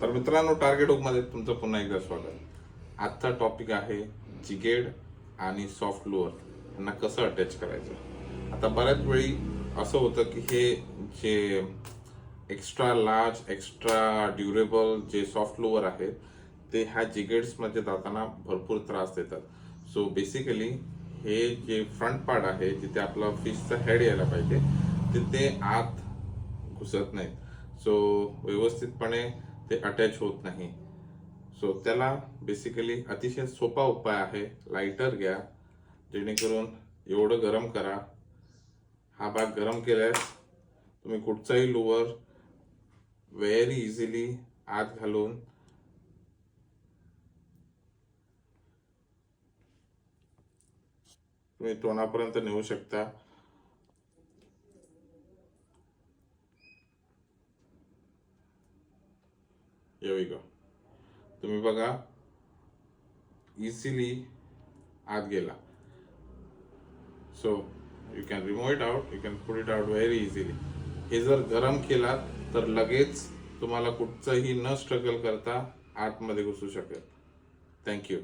तर मित्रांनो, टार्गेट हुकमध्ये तुमचं पुन्हा एकदा स्वागत. आजचा टॉपिक आहे जिगेड आणि सॉफ्ट लोअर यांना कसं अटॅच करायचं. आता बऱ्याच वेळी असं होतं की हे जे एक्स्ट्रा लार्ज, एक्स्ट्रा ड्युरेबल जे सॉफ्ट लोअर आहेत ते ह्या जिगेड्समध्ये जाताना भरपूर त्रास देतात. सो बेसिकली हे जे फ्रंट पार्ट आहे, जिथे आपला फिशचा हेड यायला पाहिजे, तिथे आत घुसत नाहीत. सो व्यवस्थितपणे ते अटॅच होत नाही. सो त्याला बेसिकली अतिशय सोपा उपाय आहे. लायटर घ्या, जेणेकरून एवढं गरम करा. हा भाग गरम केल्यास तुम्ही कुठचाही लोअर व्हेरी इझिली आत घालून तुम्ही तोंडापर्यंत नेऊ शकता. तुम्ही बघा, इझिली आत गेला. So you can remove it out, you can put it out very easily. हे जर गरम केला तर लगेच तुम्हाला कुठचंही न स्ट्रगल करता आतमध्ये घुसू शकेल. थँक्यू.